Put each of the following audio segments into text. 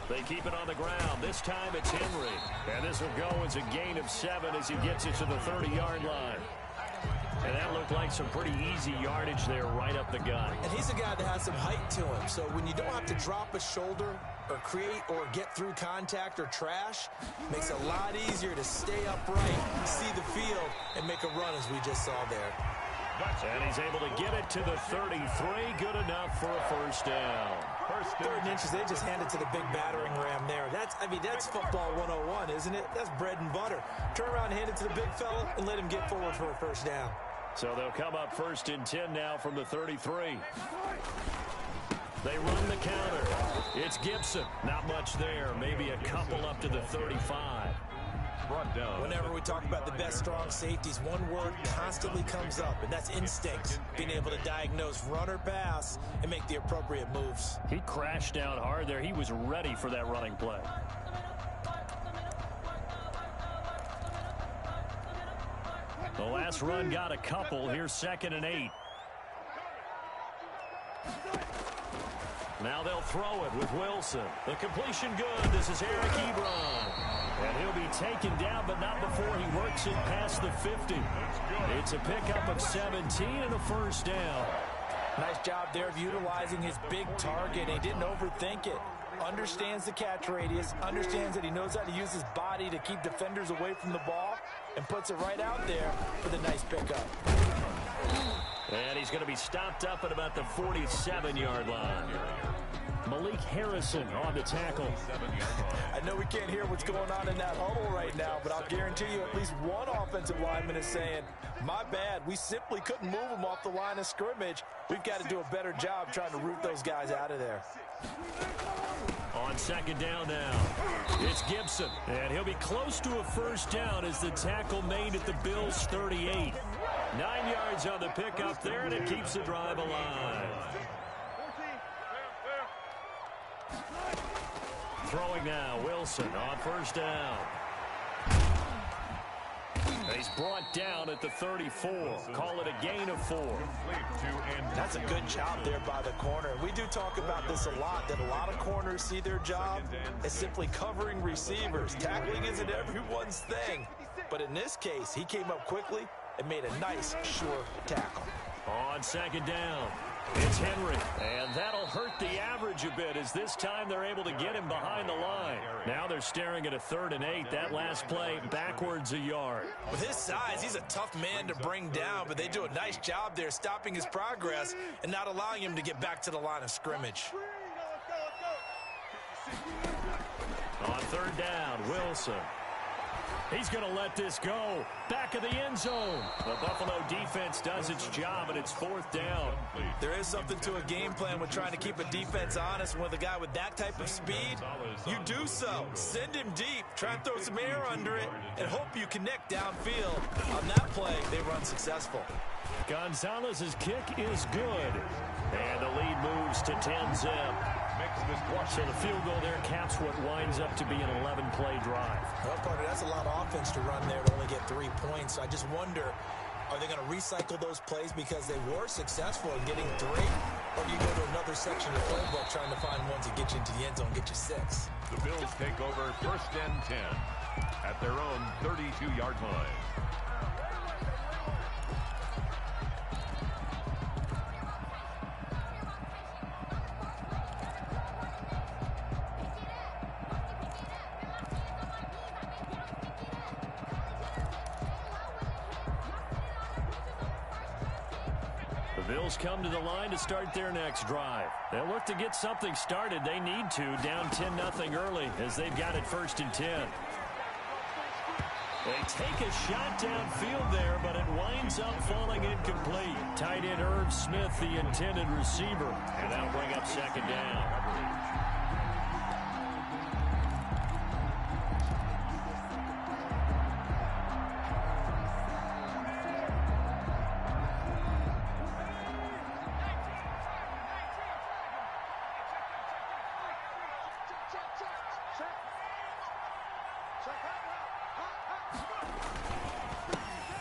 They keep it on the ground. This time it's Henry. And this will go as a gain of 7 as he gets it to the 30-yard line. And that looked like some pretty easy yardage there right up the gut. And he's a guy that has some height to him. So when you don't have to drop a shoulder or create or get through contact or trash, makes it a lot easier to stay upright, see the field, and make a run as we just saw there. And he's able to get it to the 33. Good enough for a first down. Third and inches, they just hand it to the big battering ram there. That's football 101, isn't it? That's bread and butter. Turn around and hand it to the big fella and let him get forward for a first down. So they'll come up first and 10 now from the 33. They run the counter. It's Gibson. Not much there. Maybe a couple up to the 35. Whenever we talk about the best strong safeties, one word constantly comes up, and that's instinct. Being able to diagnose run or pass and make the appropriate moves. He crashed down hard there. He was ready for that running play. The last run got a couple. Here's 2nd and 8. Now they'll throw it with Wilson. The completion good. This is Eric Ebron. And he'll be taken down, but not before he works it past the 50. It's a pickup of 17 and a first down. Nice job there of utilizing his big target. He didn't overthink it. Understands the catch radius, understands that he knows how to use his body to keep defenders away from the ball, and puts it right out there for the nice pickup. And he's going to be stopped up at about the 47-yard line. Malik Harrison on the tackle. I know we can't hear what's going on in that huddle right now, but I'll guarantee you at least one offensive lineman is saying, my bad, we simply couldn't move them off the line of scrimmage. We've got to do a better job trying to root those guys out of there. On 2nd down now, it's Gibson. And he'll be close to a first down as the tackle made at the Bills' 38. 9 yards on the pickup there, and it keeps the drive alive. Throwing now, Wilson on first down. He's brought down at the 34. Call it a gain of 4. That's a good job there by the corner. We do talk about this a lot, that a lot of corners see their job as simply covering receivers. Tackling isn't everyone's thing. But in this case, he came up quickly and made a nice, sure tackle. On 2nd down, it's Henry. And that'll hurt the average a bit as this time they're able to get him behind the line. Now they're staring at a 3rd and 8. That last play backwards a yard. With his size, he's a tough man to bring down, but they do a nice job there stopping his progress and not allowing him to get back to the line of scrimmage. On 3rd down, Wilson. He's going to let this go. Back of the end zone. The Buffalo defense does its job, and it's 4th down. There is something to a game plan with trying to keep a defense honest. With a guy with that type of speed, you do so. Send him deep. Try and throw some air under it, and hope you connect downfield. On that play, they run successful. Gonzalez's kick is good. And the lead moves to 10-zip. So the field goal there caps what winds up to be an 11-play drive. Well, partner, that's a lot of offense to run there to only get 3 points. So I just wonder, are they going to recycle those plays because they were successful in getting 3? Or do you go to another section of the playbook trying to find ones that get you into the end zone, get you 6? The Bills take over 1st and 10 at their own 32-yard line. Bills come to the line to start their next drive. They'll look to get something started. They need to, down 10-0 early as they've got it 1st and 10. They take a shot downfield there, but it winds up falling incomplete. Tight end Irv Smith, the intended receiver, and that'll bring up 2nd down.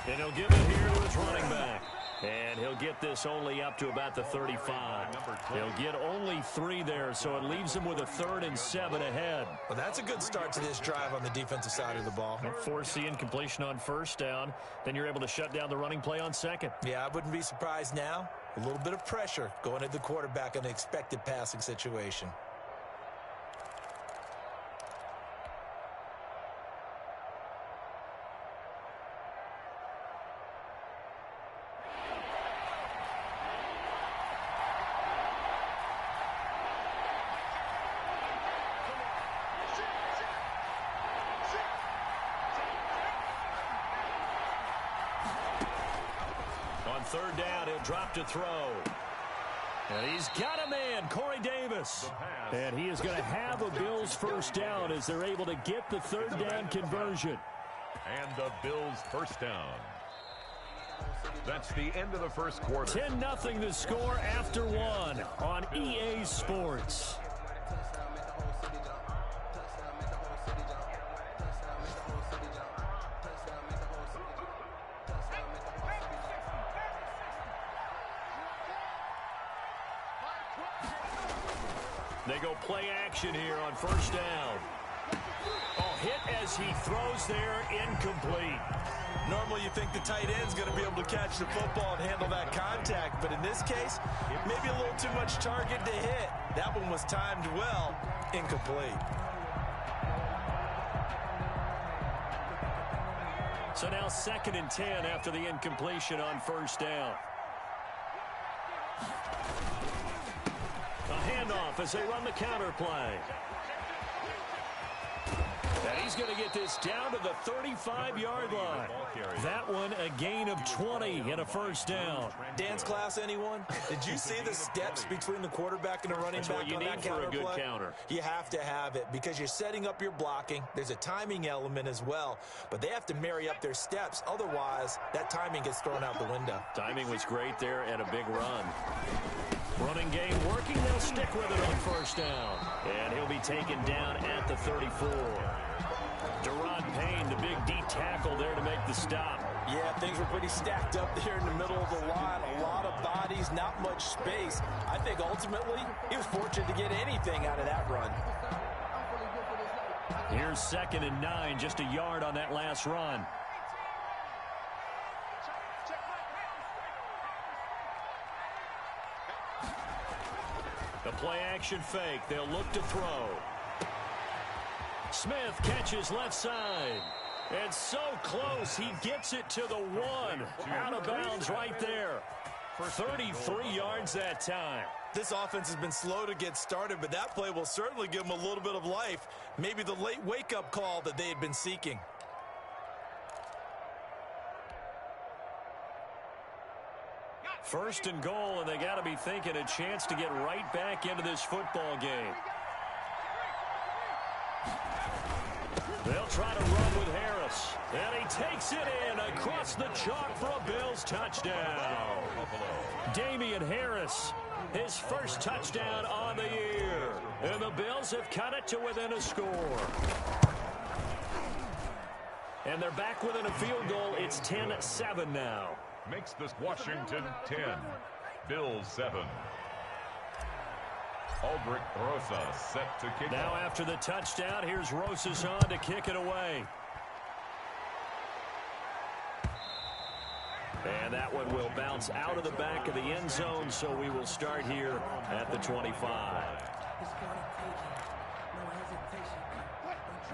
And he'll give it here to his running back. And he'll get this only up to about the 35. He'll get only 3 there, so it leaves him with a 3rd and 7 ahead. Well, that's a good start to this drive on the defensive side of the ball. Force the incompletion on 1st down. Then you're able to shut down the running play on 2nd. Yeah, I wouldn't be surprised now. A little bit of pressure going at the quarterback in an expected passing situation. On 3rd down, he'll drop to throw. And he's got a man, Corey Davis. And he is going to have a Bills 1st down as they're able to get the 3rd down conversion. And the Bills 1st down. That's the end of the 1st quarter. 10-0 the score after 1 on EA Sports. They go play action here on 1st down. Oh, hit as he throws there, incomplete. Normally you think the tight end's going to be able to catch the football and handle that contact, but in this case, maybe a little too much target to hit. That one was timed well, incomplete. So now 2nd and 10 after the incompletion on 1st down. A handoff as they run the counter play. And he's going to get this down to the 35-yard line. That one a gain of 20 and a 1st down. Dance class, anyone? Did you see the steps between the quarterback and the running back on that counter play? That's what you need for a good counter. You have to have it because you're setting up your blocking. There's a timing element as well, but they have to marry up their steps. Otherwise, that timing gets thrown out the window. Timing was great there and a big run. Running game working. They'll stick with it on 1st down. And he'll be taken down at the 34. Deron Payne, the big D tackle there to make the stop. Yeah, things were pretty stacked up there in the middle of the line. A lot of bodies, not much space. I think ultimately he was fortunate to get anything out of that run. Here's 2nd and 9, just a yard on that last run. The play action fake. They'll look to throw. Smith catches left side. And so close, he gets it to the 1. Out of bounds right there. 33 yards that time. This offense has been slow to get started, but that play will certainly give them a little bit of life. Maybe the late wake-up call that they had been seeking. First and goal, and they got to be thinking a chance to get right back into this football game. They'll try to run with Harris. And he takes it in across the chalk for a Bills touchdown. Damian Harris, his 1st touchdown on the year. And the Bills have cut it to within a score. And they're back within a field goal. It's 10-7 now. Makes this Washington 10, Bills 7. Aldrich Rosa set to kick now off. After the touchdown, here's Rosas on to kick it away. And that one will bounce out of the back of the end zone, so we will start here at the 25.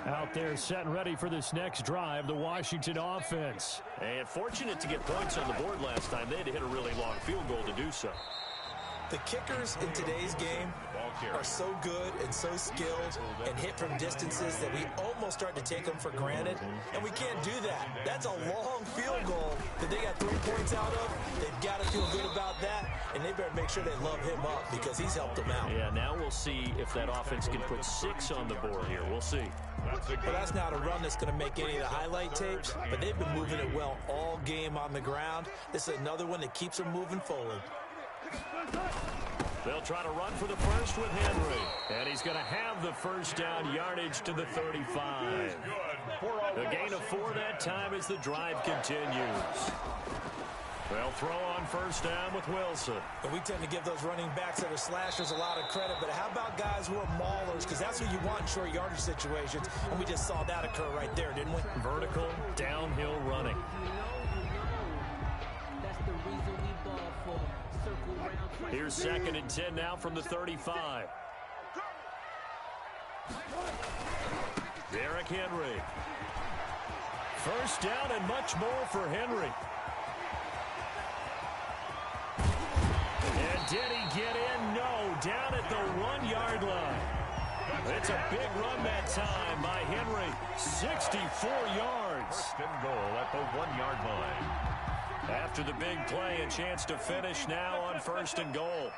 Out there set and ready for this next drive, the Washington offense. And fortunate to get points on the board last time. They had to hit a really long field goal to do so. The kickers in today's game are so good and so skilled and hit from distances that we almost start to take them for granted, and we can't do that. That's a long field goal that they got 3 points out of. They've got to feel good about that, and they better make sure they love him up because he's helped them out. Yeah, now we'll see if that offense can put 6 on the board here. We'll see. Well, that's not a run that's going to make any of the highlight tapes, but they've been moving it well all game on the ground. This is another one that keeps them moving forward. They'll try to run for the first with Henry. And he's going to have the 1st down yardage to the 35. A gain of 4 that time as the drive continues. They'll throw on first down with Wilson. And we tend to give those running backs that are slashers a lot of credit, but how about guys who are maulers? Because that's what you want in short yardage situations, and we just saw that occur right there, didn't we? Vertical, downhill running. Here's 2nd and 10 now from the 35. Derrick Henry. First down and much more for Henry. And did he get in? No, down at the 1-yard line. It's a big run that time by Henry. 64 yards. First and goal at the 1-yard line. After the big play, a chance to finish now on 1st and goal.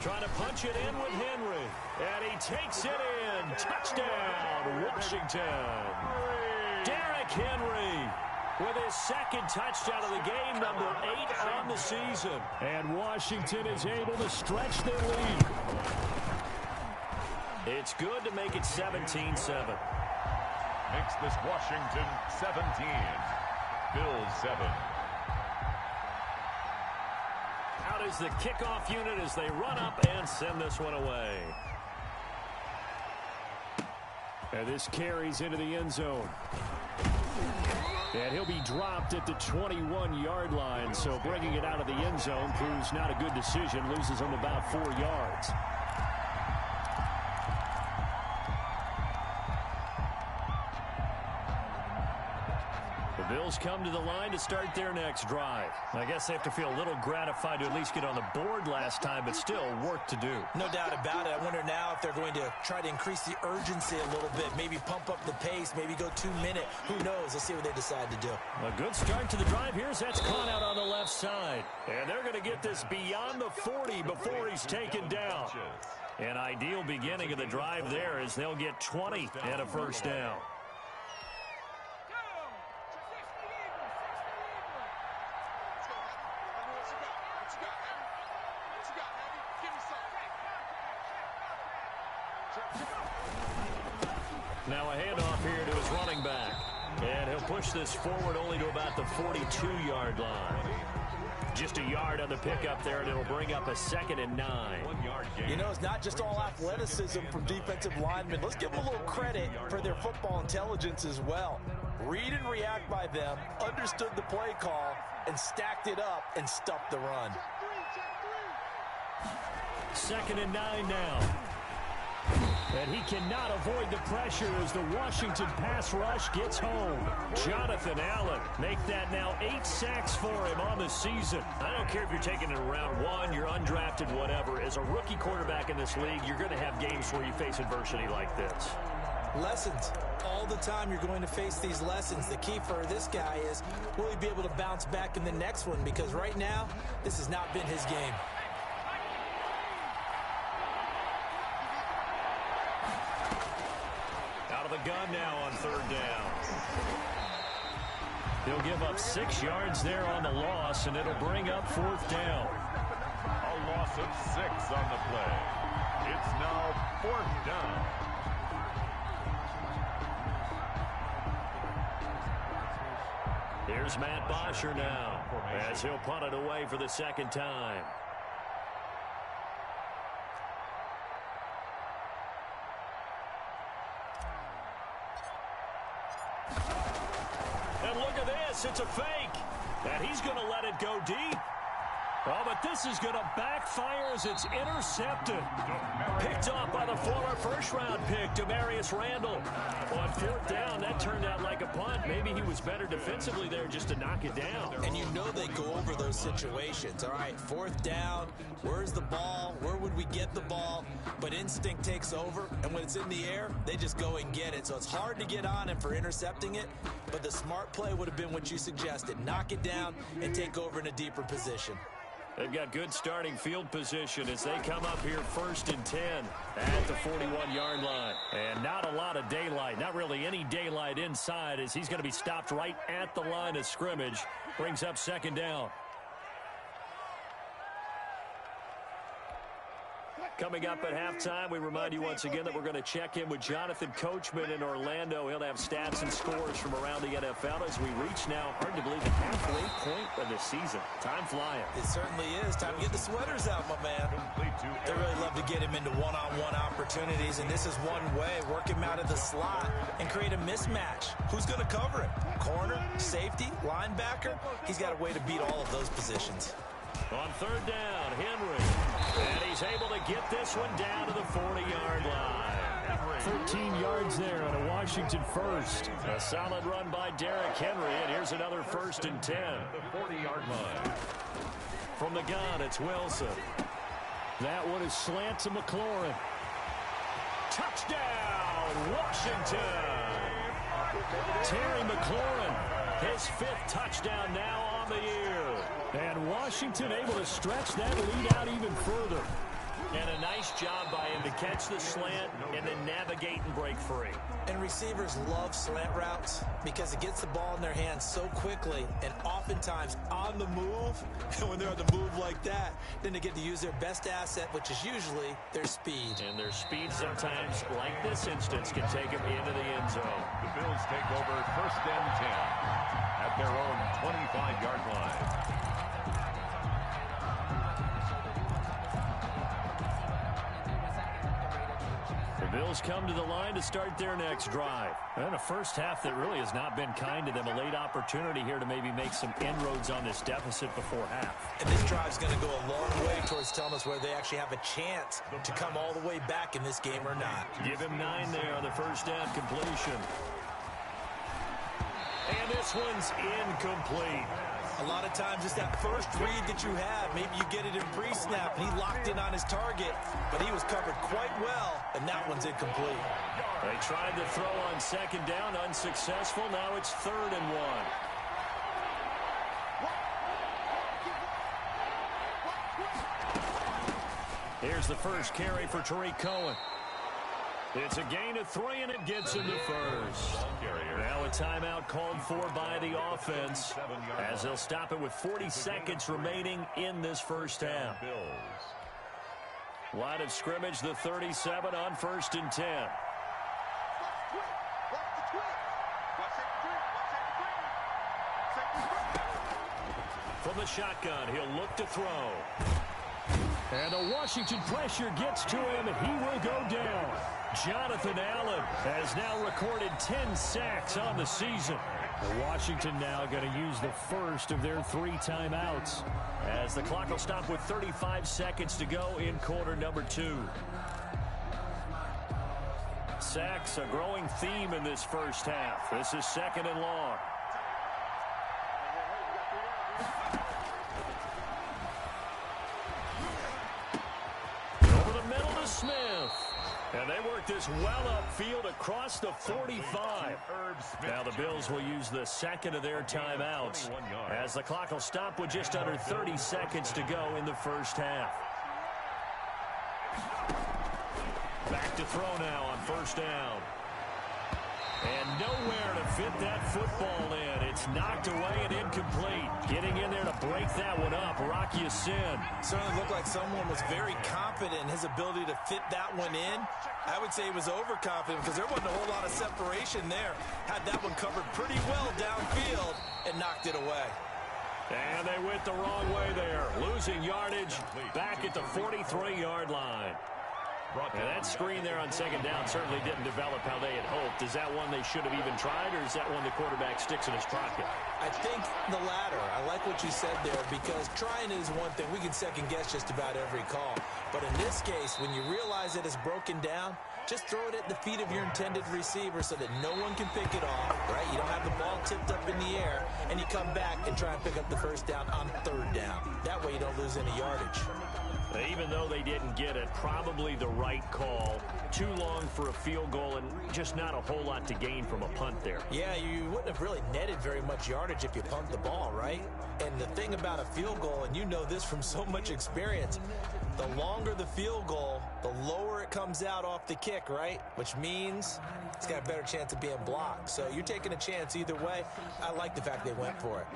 Trying to punch it in with Henry. And he takes it in. Touchdown, Washington. Derrick Henry with his 2nd touchdown of the game, number 8 on the season. And Washington is able to stretch their lead. It's good to make it 17-7. Makes this Washington 17. Bills 7. Out is the kickoff unit as they run up and send this one away. And this carries into the end zone. And he'll be dropped at the 21-yard line, so bringing it out of the end zone proves not a good decision. Loses him about 4 yards. The Bills come to the line to start their next drive. I guess they have to feel a little gratified to at least get on the board last time, but still work to do. No doubt about it. I wonder now if they're going to try to increase the urgency a little bit, maybe pump up the pace, maybe go 2-minute. Who knows? Let's see what they decide to do. A good start to the drive. Here's that's caught out on the left side. And they're going to get this beyond the 40 before he's taken down. An ideal beginning of the drive there as they'll get 20 and a first down. Now a handoff here to his running back. And he'll push this forward only to about the 42-yard line. Just a yard on the pickup there, and it'll bring up a 2nd and 9. You know, it's not just all athleticism from defensive linemen. Let's give them a little credit for their football intelligence as well. Read and react by them, understood the play call, and stacked it up and stuffed the run. 2nd and 9 now. And he cannot avoid the pressure as the Washington pass rush gets home. Jonathan Allen make that now 8 sacks for him on the season. I don't care if you're taking it in round 1, you're undrafted, whatever. As a rookie quarterback in this league, you're going to have games where you face adversity like this. Lessons. All the time you're going to face these lessons. The key for this guy is, will he be able to bounce back in the next one? Because right now, this has not been his game. The gun now on 3rd down. He'll give up 6 yards there on the loss, and it'll bring up 4th down. A loss of 6 on the play. It's now 4th down. Here's Matt Bosher now as he'll punt it away for the 2nd time. And look at this, it's a fake. And he's going to let it go deep. Oh, but this is going to backfire as it's intercepted. Picked off by the former first-round pick, Demarius Randall. On 4th down, that turned out like a punt. Maybe he was better defensively there just to knock it down. And you know they go over those situations. All right, 4th down, where's the ball? Where would we get the ball? But instinct takes over, and when it's in the air, they just go and get it. So it's hard to get on him for intercepting it, but the smart play would have been what you suggested. Knock it down and take over in a deeper position. They've got good starting field position as they come up here 1st and 10 at the 41-yard line. And not a lot of daylight, not really any daylight inside as he's going to be stopped right at the line of scrimmage. Brings up 2nd down. Coming up at halftime, we remind you once again that we're going to check in with Jonathan Coachman in Orlando. He'll have stats and scores from around the NFL as we reach now, hard to believe, the halfway point of the season. Time flying. It certainly is. Time to get the sweaters out, my man. They really love to get him into one-on-one opportunities, and this is one way. Work him out of the slot and create a mismatch. Who's going to cover him? Corner, safety, linebacker? He's got a way to beat all of those positions. On third down, Henry. And he's able to get this one down to the 40-yard line. 13 yards there on a Washington first. A solid run by Derrick Henry, and here's another 1st and 10. The 40-yard line. From the gun, it's Wilson. That one is slant to McLaurin. Touchdown, Washington! Terry McLaurin, his 5th touchdown now on the year. And Washington able to stretch that lead out even further. And a nice job by him to catch the slant and then navigate and break free. And receivers love slant routes because it gets the ball in their hands so quickly and oftentimes on the move. And when they're on the move like that, then they get to use their best asset, which is usually their speed. And their speed sometimes, like this instance, can take them into the end zone. The Bills take over 1st and 10 at their own 25-yard line. The Bills come to the line to start their next drive. And a first half that really has not been kind to them. A late opportunity here to maybe make some inroads on this deficit before half. And this drive's going to go a long way towards telling us whether they actually have a chance to come all the way back in this game or not. Give him 9 there on the first down completion. And this one's incomplete. A lot of times it's that first read that you have. Maybe you get it in pre-snap, and he locked in on his target, but he was covered quite well, and that one's incomplete. They tried to throw on 2nd down, unsuccessful. Now it's 3rd and 1. Here's the first carry for Tariq Cohen. It's a gain of 3, and it gets him to first. Now a timeout called for by the offense as they'll stop it with 40 seconds remaining in this first half. Line of scrimmage, the 37 on 1st and 10. From the shotgun, he'll look to throw. And the Washington pressure gets to him, and he will go down. Jonathan Allen has now recorded 10 sacks on the season. Washington now going to use the first of their 3 timeouts as the clock will stop with 35 seconds to go in quarter number 2. Sacks, a growing theme in this first half. This is 2nd and long. Over the middle to Smith. And they work this well upfield across the 45. Now the Bills will use the 2nd of their timeouts as the clock will stop with just under 30 seconds to go in the first half. Back to throw now on 1st down. And nowhere to fit that football in. It's knocked away and incomplete. Getting in there to break that one up, Rock Ya-Sin. Certainly looked like someone was very confident in his ability to fit that one in. I would say he was overconfident because there wasn't a whole lot of separation there. Had that one covered pretty well downfield and knocked it away. And they went the wrong way there. Losing yardage back at the 43-yard line. And that screen there on 2nd down certainly didn't develop how they had hoped. Is that one they should have even tried, or is that one the quarterback sticks in his pocket? I think the latter. I like what you said there because trying is one thing. We can second-guess just about every call. But in this case, when you realize that it's broken down, just throw it at the feet of your intended receiver so that no one can pick it off, right? You don't have the ball tipped up in the air, and you come back and try and pick up the first down on 3rd down. That way you don't lose any yardage. Even though they didn't get it, probably the right call. Too long for a field goal and just not a whole lot to gain from a punt there. Yeah, you wouldn't have really netted very much yardage if you punt the ball, right? And the thing about a field goal, and you know this from so much experience, the longer the field goal, the lower it comes out off the kick, right? Which means it's got a better chance of being blocked. So you're taking a chance either way. I like the fact they went for it.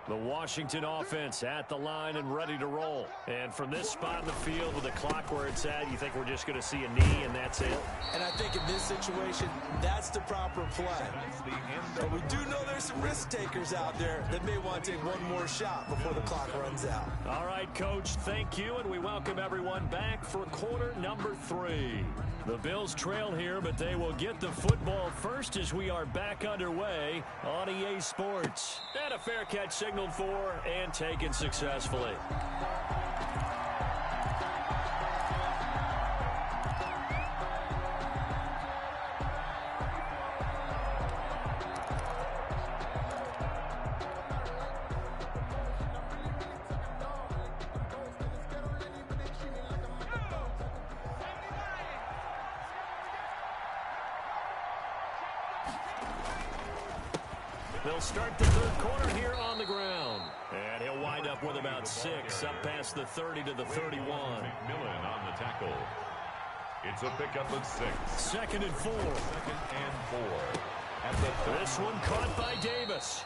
The Washington offense at the line and ready to roll. And from this spot in the field with the clock where it's at, you think we're just going to see a knee and that's it? And I think in this situation, that's the proper play. But we do know there's some risk takers out there that may want to take one more shot before the clock runs out. All right, Coach, thank you, and we welcome everyone back for quarter number 3. The Bills trail here, but they will get the football first as we are back underway on EA Sports. And a fair catch signaled for and taken successfully. They'll start the third quarter here on the ground. And he'll wind up with about 6, up past the 30 to the 31. McMillan on the tackle. It's a pickup of 6. 2nd and 4. 2nd and 4. At the This one caught by Davis.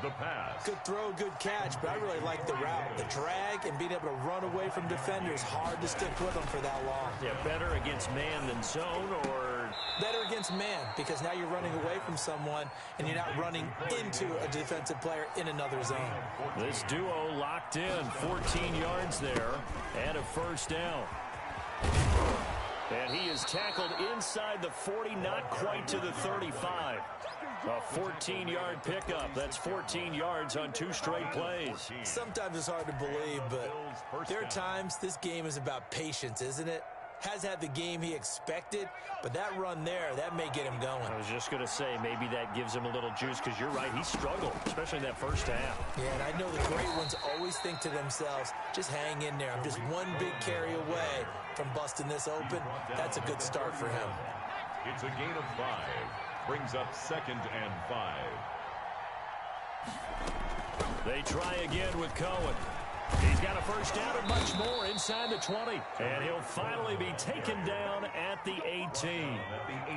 The pass. Good throw, good catch, but I really like the route. The drag and being able to run away from defenders. Hard to stick with them for that long. Yeah, better against man than zone, or better against man, because now you're running away from someone and you're not running into a defensive player in another zone. This duo locked in. 14 yards there and a first down. And he is tackled inside the 40, not quite to the 35. A 14-yard pickup. That's 14 yards on 2 straight plays. Sometimes it's hard to believe, but there are times this game is about patience, isn't it? Has had the game he expected, but that run there, that may get him going. I was just going to say, maybe that gives him a little juice, because you're right, he struggled, especially in that first half. Yeah, and I know the great ones always think to themselves, just hang in there. I'm just one big carry away from busting this open. That's a good start for him. It's a gain of 5. Brings up 2nd and 5. They try again with Cohen. He's got a first down and much more inside the 20. And he'll finally be taken down at the 18.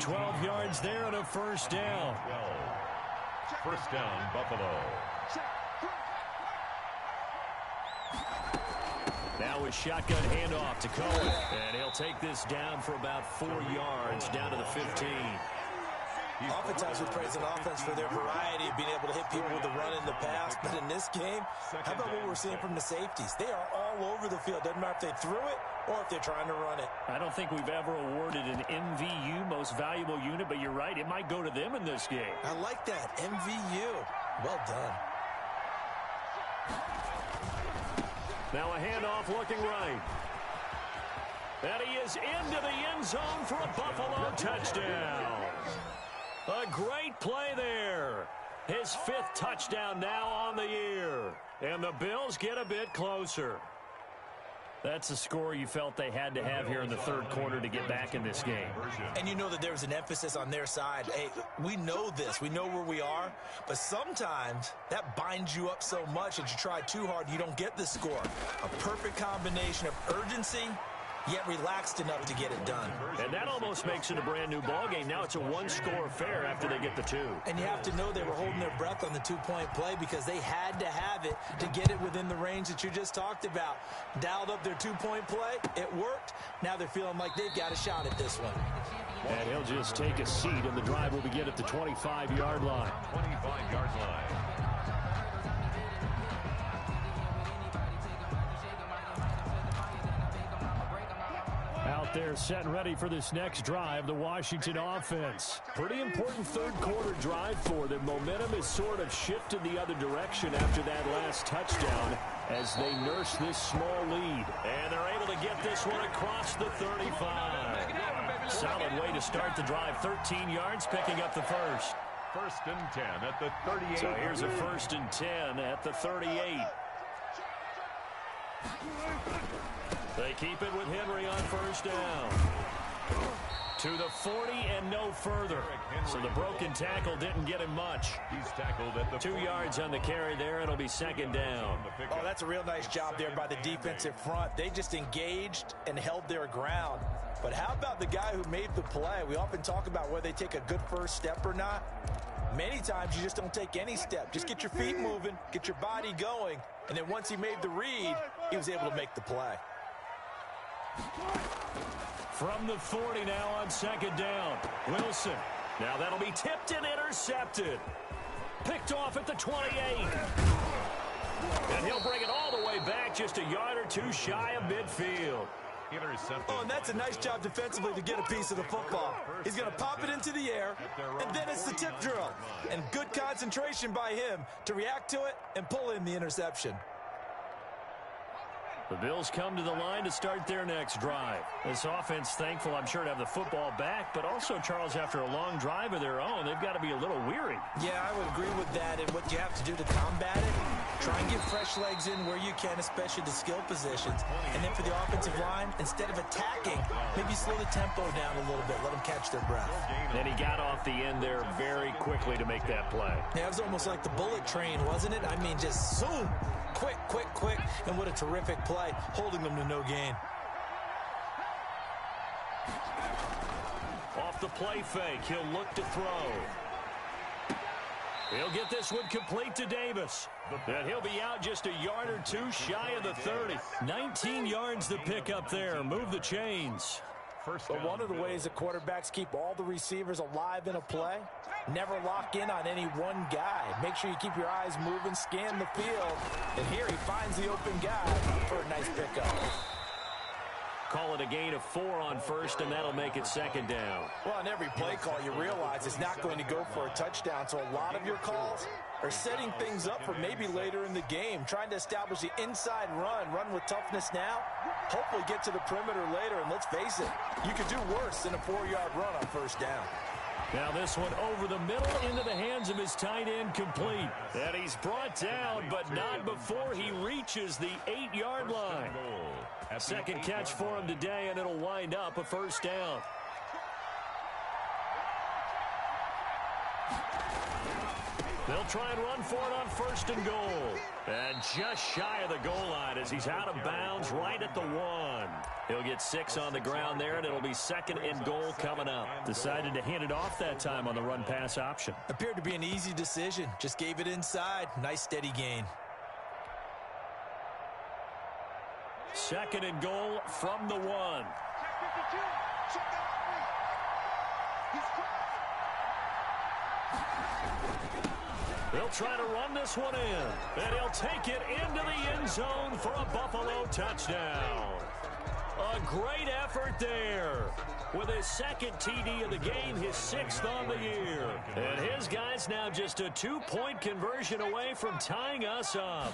12 yards there and a first down. 12. First down, Buffalo. Now a shotgun handoff to Cohen. And he'll take this down for about 4 yards down to the 15. Oftentimes we praise an offense for their variety of being able to hit people with the run and the pass. But in this game, how about what we're seeing from the safeties? They are all over the field. Doesn't matter if they threw it or if they're trying to run it. I don't think we've ever awarded an MVU, most valuable unit, but you're right, it might go to them in this game. I like that. MVU. Well done. Now a handoff looking right. And he is into the end zone for a Buffalo touchdown. A great play there. His 5th touchdown now on the year. And the Bills get a bit closer. That's a score you felt they had to have here in the third quarter to get back in this game. And you know that there was an emphasis on their side. Hey, we know this. We know where we are. But sometimes that binds you up so much that you try too hard, you don't get the score. A perfect combination of urgency, yet relaxed enough to get it done. And that almost makes it a brand new ball game. Now it's a 1-score affair after they get the 2. And you have to know they were holding their breath on the 2-point play because they had to have it to get it within the range that you just talked about. Dialed up their 2-point play. It worked. Now they're feeling like they've got a shot at this one. And he'll just take a seat, and the drive will begin at the 25-yard line. 25-yard line. Out there set and ready for this next drive, the Washington offense. Pretty important third quarter drive for them. Momentum has sort of shifted the other direction after that last touchdown as they nurse this small lead. And they're able to get this one across the 35. Solid way to start the drive. 13 yards, picking up the first. 1st and 10 at the 38. So here's a 1st and 10 at the 38. They keep it with Henry on first down. To the 40 and no further. So the broken tackle didn't get him much. He's tackled at the 2 yards on the carry there. It'll be second down. Oh, that's a real nice job there by the defensive front. They just engaged and held their ground. But how about the guy who made the play? We often talk about whether they take a good first step or not. Many times you just don't take any step. Just get your feet moving, get your body going, and then once he made the read, he was able to make the play. From the 40 now on second down. Wilson. Now that'll be tipped and intercepted. Picked off at the 28. And he'll bring it all the way back just a yard or two shy of midfield. Oh, and that's a nice job defensively to get a piece of the football. He's going to pop it into the air, and then it's the tip drill. And good concentration by him to react to it and pull in the interception. The Bills come to the line to start their next drive. This offense, thankful, I'm sure, to have the football back, but also, Charles, after a long drive of their own, they've got to be a little weary. Yeah, I would agree with that, and what you have to do to combat it, try and get fresh legs in where you can, especially the skill positions. And then for the offensive line, instead of attacking, maybe slow the tempo down a little bit, let them catch their breath. And he got off the end there very quickly to make that play. Yeah, it was almost like the bullet train, wasn't it? I mean, just zoom. Quick, quick, quick, and what a terrific play, holding them to no gain. Off the play fake, he'll look to throw. He'll get this one complete to Davis. And he'll be out just a yard or two shy of the 30. 19 yards to pick up there. Move the chains. But one of the ways that quarterbacks keep all the receivers alive in a play, never lock in on any one guy. Make sure you keep your eyes moving, scan the field. And here he finds the open guy for a nice pickup. Call it a gain of 4 on first, and that'll make it second down. Well, on every play call, you realize it's not going to go for a touchdown, so a lot of your calls are setting things up for maybe later in the game, trying to establish the inside run with toughness now, hopefully get to the perimeter later, and let's face it, you could do worse than a 4-yard run on first down. Now this one over the middle into the hands of his tight end, complete. And he's brought down, but not before he reaches the 8-yard line. Second catch for him today, and it'll wind up a first down. They'll try and run for it on first and goal. And just shy of the goal line as he's out of bounds right at the 1. He'll get 6 on the ground there, and it'll be second and goal coming up. Decided to hand it off that time on the run-pass option. Appeared to be an easy decision. Just gave it inside. Nice steady gain. Second and goal from the 1. They'll try to run this one in, and he'll take it into the end zone for a Buffalo touchdown. A great effort there. With his second TD of the game, his 6th on the year. And his guys now just a 2-point conversion away from tying us up.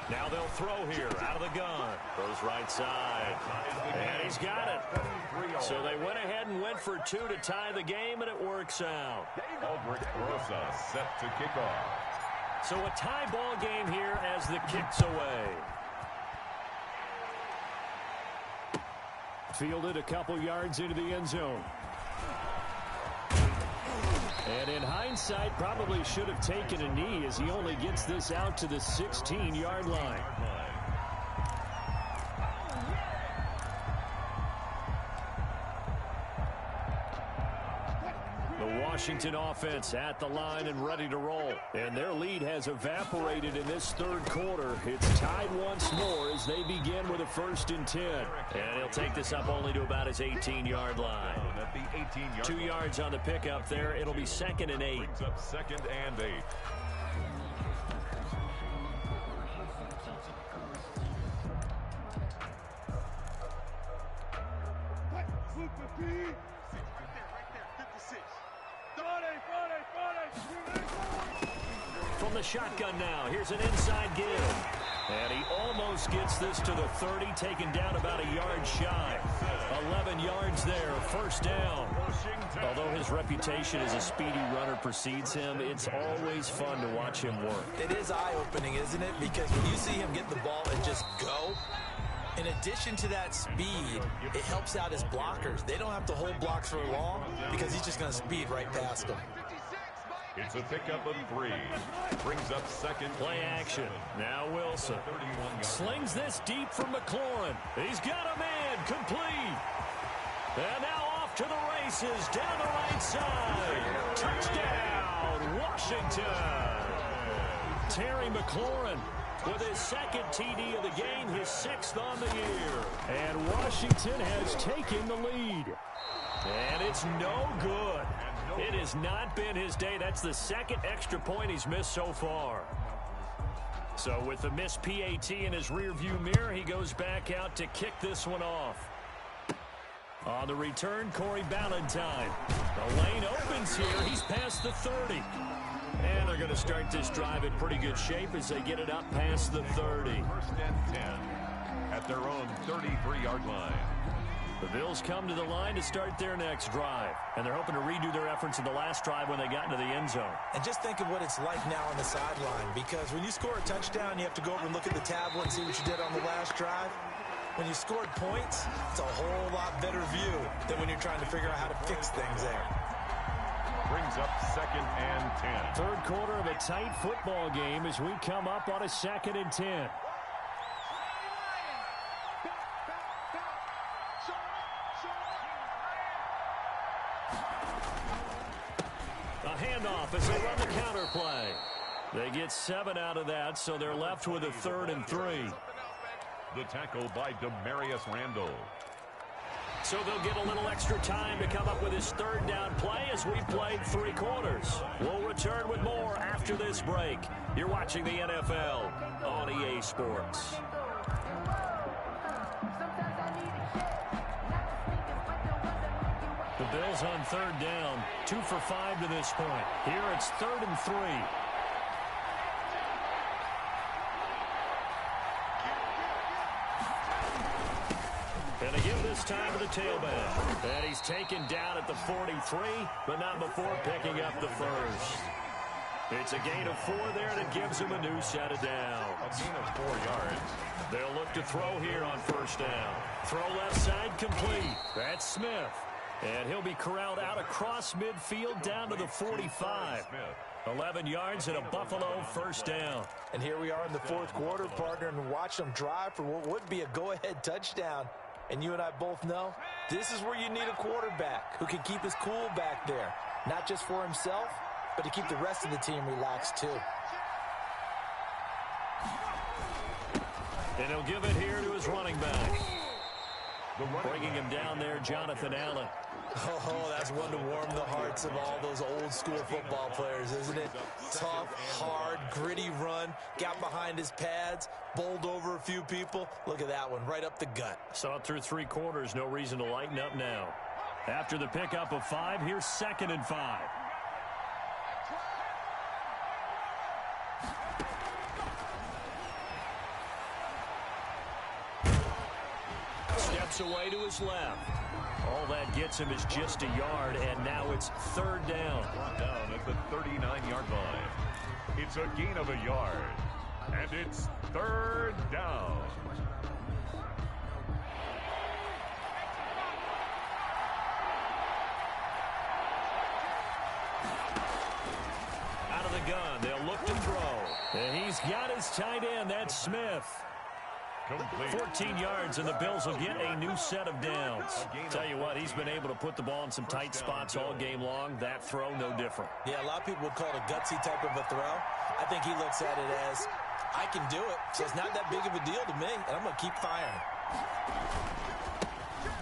Now they'll throw here, out of the gun. Throws right side. And he's got it. So they went ahead and went for 2 to tie the game, and it works out. Albert Rosa set to kick off. So a tie ball game here as the kick's away. Fielded a couple yards into the end zone. And in hindsight, probably should have taken a knee as he only gets this out to the 16-yard line. The Washington offense at the line and ready to roll. And their lead has evaporated in this third quarter. It's tied once more as they begin with a 1st and 10. And he'll take this up only to about his 18-yard line. 2 yards on the pickup there. It'll be 2nd and 8. Brings up 2nd and 8. From the shotgun now, here's an inside give. And he almost gets this to the 30, taken down about a yard shy. 11 yards there, 1st down. Although his reputation as a speedy runner precedes him, it's always fun to watch him work. It is eye-opening, isn't it? Because when you see him get the ball and just go, and in addition to that speed, it helps out his blockers. They don't have to hold blocks for long because he's just going to speed right past them. It's a pickup of 3. Brings up second. Play action. Now Wilson slings this deep from McLaurin. He's got a man complete. And now off to the races down the right side. Touchdown, Washington. Terry McLaurin with his second TD of the game, his 6th on the year. And Washington has taken the lead. And it's no good. It has not been his day. That's the second extra point he's missed so far. So with the missed PAT in his rearview mirror, he goes back out to kick this one off. On the return, Corey Ballantyne. The lane opens here. He's past the 30. And they're going to start this drive in pretty good shape as they get it up past the 30. First and 10 at their own 33-yard line. The Bills come to the line to start their next drive. And they're hoping to redo their efforts in the last drive when they got into the end zone. And just think of what it's like now on the sideline, because when you score a touchdown, you have to go over and look at the tablet and see what you did on the last drive. When you scored points, it's a whole lot better view than when you're trying to figure out how to fix things there. Brings up second and 10. Third quarter of a tight football game as we come up on a 2nd and 10. A handoff as they run the counter play. They get 7 out of that, so they're left with a 3rd and 3. The tackle by Demarius Randall. So they'll get a little extra time to come up with his 3rd down play as we've played 3 quarters. We'll return with more after this break. You're watching the NFL on EA Sports. The Bills on 3rd down, 2 for 5 to this point. Here it's 3rd and 3. And again this time to the tailback. And he's taken down at the 43, but not before picking up the first. It's a gain of 4 there, and it gives him a new set of downs. A gain of 4 yards. They'll look to throw here on 1st down. Throw left side complete. That's Smith. And he'll be corralled out across midfield down to the 45. 11 yards and a Buffalo 1st down. And here we are in the 4th quarter, partner, and watch them drive for what would be a go-ahead touchdown. And you and I both know this is where you need a quarterback who can keep his cool back there. Not just for himself, but to keep the rest of the team relaxed too. And he'll give it here to his running back. Bringing him down there, Jonathan Allen. Oh, that's one to warm the hearts of all those old school football players, isn't it? Tough, hard, gritty run, got behind his pads, bowled over a few people. Look at that one, right up the gut. Saw it through 3 quarters, no reason to lighten up now. After the pickup of 5, here's 2nd and 5. Steps away to his left. All that gets him is just a yard, and now it's 3rd down. Brought down at the 39-yard line. It's a gain of a yard, and it's 3rd down. Out of the gun, they'll look to throw. And he's got his tight end, that's Smith. Complete. 14 yards, and the Bills will get a new set of downs. Tell you what, he's been able to put the ball in some tight spots all game long. That throw, no different. Yeah, a lot of people would call it a gutsy type of a throw. I think he looks at it as, I can do it, so it's not that big of a deal to me, and I'm going to keep firing.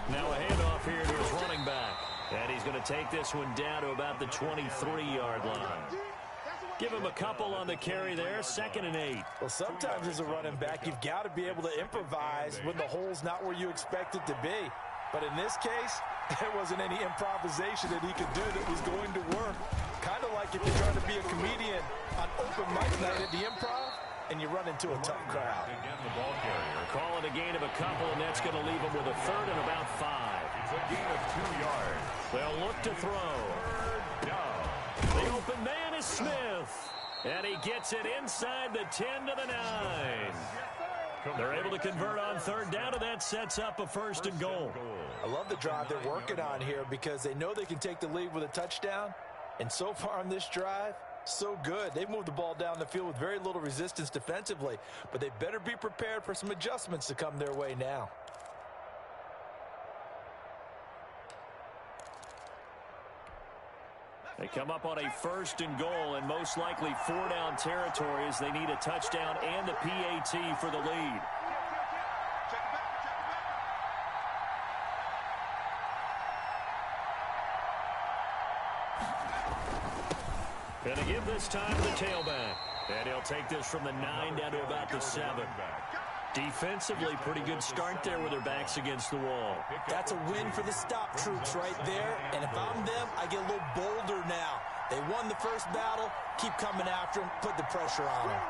Now a handoff here to his running back. And he's going to take this one down to about the 23-yard line. Give him a couple on the carry there, 2nd and 8. Well, sometimes as a running back, you've got to be able to improvise when the hole's not where you expect it to be. But in this case, there wasn't any improvisation that he could do that was going to work. Kind of like if you're trying to be a comedian on open mic night at the Improv, and you run into a tough crowd. Again, the ball carrier. Call it a gain of a couple, and that's going to leave him with a 3rd and about 5. It's a gain of 2 yards. They'll look to throw. 3rd down. The open man is Smith. And he gets it inside the 10 to the 9. They're able to convert on third down, and that sets up a first and goal. I love the drive they're working on here because they know they can take the lead with a touchdown. And so far on this drive, so good. They've moved the ball down the field with very little resistance defensively, but they better be prepared for some adjustments to come their way now. They come up on a first and goal, and most likely 4-down territory as they need a touchdown and a PAT for the lead. Gonna give this time to the tailback. And he'll take this from the 9 down to about the 7. Defensively, pretty good start there with their backs against the wall. That's a win for the stop troops right there. And if I'm them, I get a little bolder now. They won the first battle. Keep coming after them. Put the pressure on them.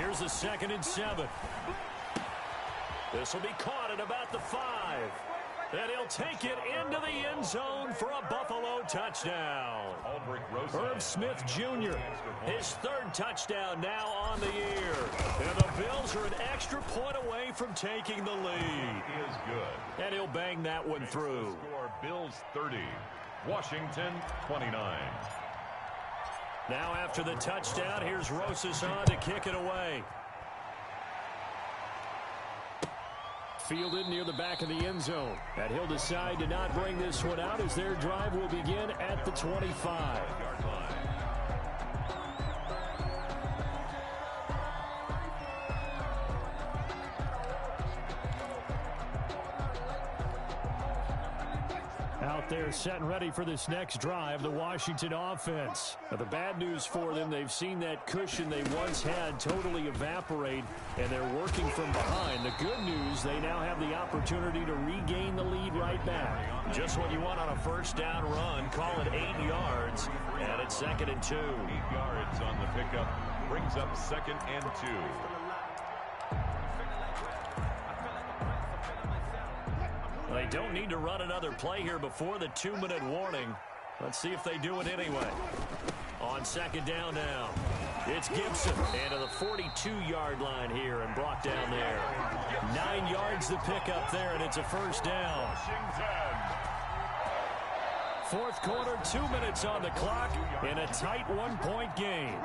Here's a 2nd and 7. This will be caught at about the 5. And he'll take it into the end zone for a Buffalo touchdown. Herb Smith Jr., his 3rd touchdown now on the year. And the Bills are an extra point away from taking the lead. Is good. And he'll bang that one through. Score Bills 30, Washington 29. Now after the touchdown, here's Rosas on to kick it away. Fielded near the back of the end zone. And he'll decide to not bring this one out as their drive will begin at the 25. Out there set and ready for this next drive, the Washington offense. Now, the bad news for them, they've seen that cushion they once had totally evaporate, and they're working from behind. The good news, they now have the opportunity to regain the lead right back. Just what you want on a first down run. Call it 8 yards, and it's 2nd and 2. 8 yards on the pickup brings up 2nd and 2. They don't need to run another play here before the 2-minute warning. Let's see if they do it anyway. On 2nd down now, it's Gibson into the 42-yard line here and brought down there. 9 yards to pick up there, and it's a first down. Fourth quarter, 2 minutes on the clock in a tight 1-point game.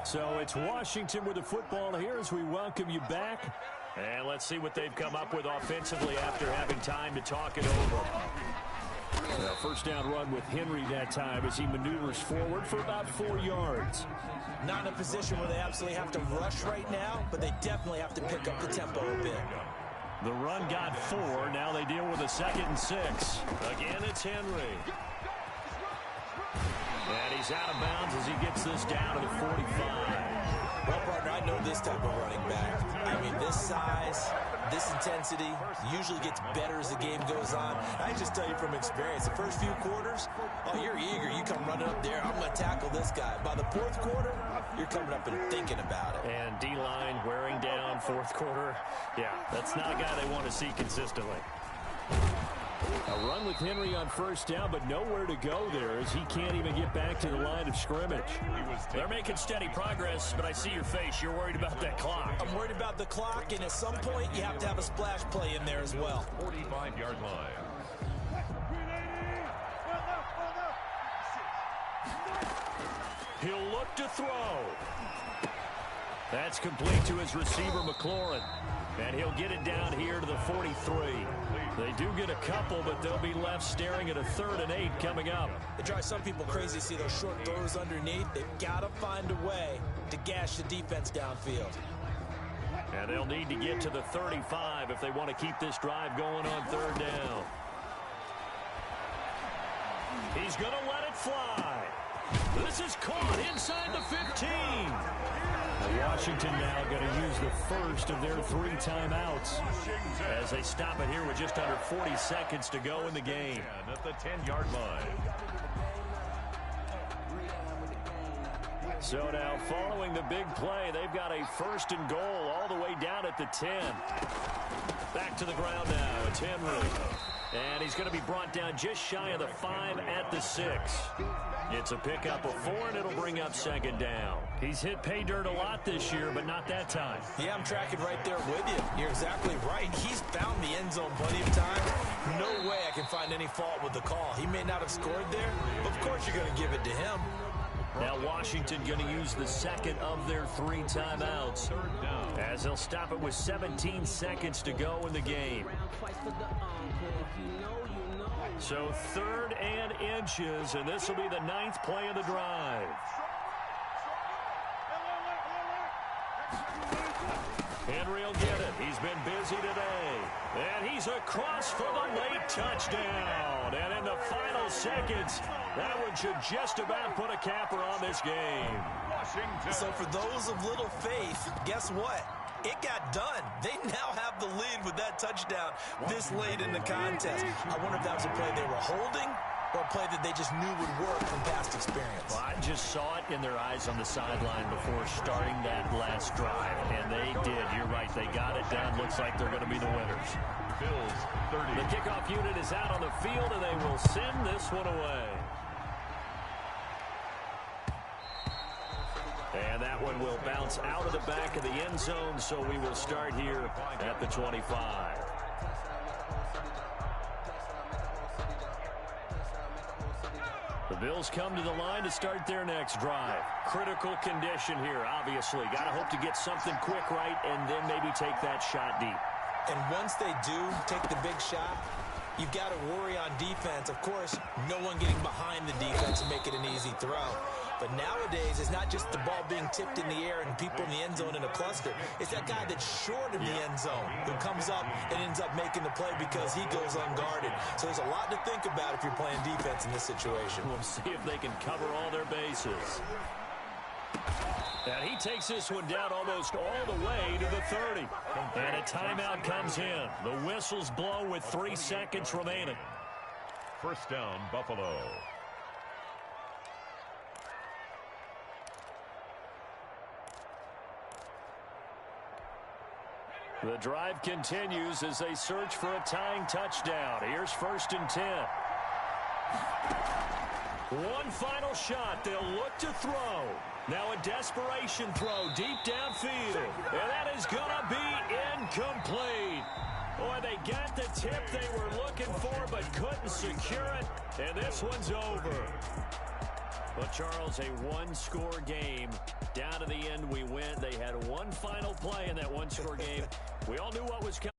So it's Washington with the football here as we welcome you back. And let's see what they've come up with offensively after having time to talk it over. First down run with Henry that time as he maneuvers forward for about 4 yards. Not in a position where they absolutely have to rush right now, but they definitely have to pick up the tempo a bit. The run got 4. Now they deal with a 2nd and 6. Again, it's Henry. And he's out of bounds as he gets this down to the 45. Well, partner, I know this type of running back. I mean, this size, this intensity usually gets better as the game goes on. I just tell you from experience, the first few quarters, oh, you're eager. You come running up there, I'm going to tackle this guy. By the 4th quarter, you're coming up and thinking about it. And D-line wearing down 4th quarter. Yeah, that's not a guy they want to see consistently. A run with Henry on first down, but nowhere to go there as he can't even get back to the line of scrimmage. They're making steady progress, but I see your face. You're worried about that clock. I'm worried about the clock, and at some point, you have to have a splash play in there as well. 45-yard line. He'll look to throw. That's complete to his receiver, McLaurin. And he'll get it down here to the 43. They do get a couple, but they'll be left staring at a 3rd and 8 coming up. It drives some people crazy to see those short throws underneath. They've got to find a way to gash the defense downfield. And they'll need to get to the 35 if they want to keep this drive going on 3rd down. He's going to let it fly. This is caught inside the 15. Washington now going to use the first of their 3 timeouts as they stop it here with just under 40 seconds to go in the game. At the 10-yard line. So now following the big play, they've got a 1st and goal all the way down at the 10. Back to the ground now. It's Henry. And he's going to be brought down just shy of the 5 at the 6. It's a pickup of 4, and it'll bring up second down. He's hit pay dirt a lot this year, but not that time. Yeah, I'm tracking right there with you. You're exactly right. He's found the end zone plenty of times. No way I can find any fault with the call. He may not have scored there, but of course you're going to give it to him. Now Washington going to use the second of their 3 timeouts as they'll stop it with 17 seconds to go in the game. So 3rd and inches, and this will be the 9th play of the drive. Henry will get it. He's been busy today. And he's across for the late touchdown. And in the final seconds, that one should just about put a capper on this game. So for those of little faith, guess what? It got done. They now have the lead with that touchdown this late in the contest. I wonder if that was a play they were holding or a play that they just knew would work from past experience. Well, I just saw it in their eyes on the sideline before starting that last drive, and they did. You're right. They got it done. Looks like they're going to be the winners. Bills 30. The kickoff unit is out on the field, and they will send this one away. And that one will bounce out of the back of the end zone, so we will start here at the 25. The Bills come to the line to start their next drive. Critical condition here, obviously. Got to hope to get something quick right and then maybe take that shot deep. And once they do take the big shot, you've got to worry on defense. Of course, no one getting behind the defense and make it an easy throw. But nowadays, it's not just the ball being tipped in the air and people in the end zone in a cluster. It's that guy that's short in the end zone who comes up and ends up making the play because he goes unguarded. So there's a lot to think about if you're playing defense in this situation. We'll see if they can cover all their bases. And he takes this one down almost all the way to the 30. And a timeout comes in. The whistles blow with 3 seconds remaining. First down, Buffalo. The drive continues as they search for a tying touchdown. Here's 1st and 10. One final shot. They'll look to throw. Now a desperation throw deep downfield. And that is going to be incomplete. Boy, they got the tip they were looking for but couldn't secure it. And this one's over. Well, Charles, a one-score game. Down to the end we went. They had one final play in that one-score game. We all knew what was coming.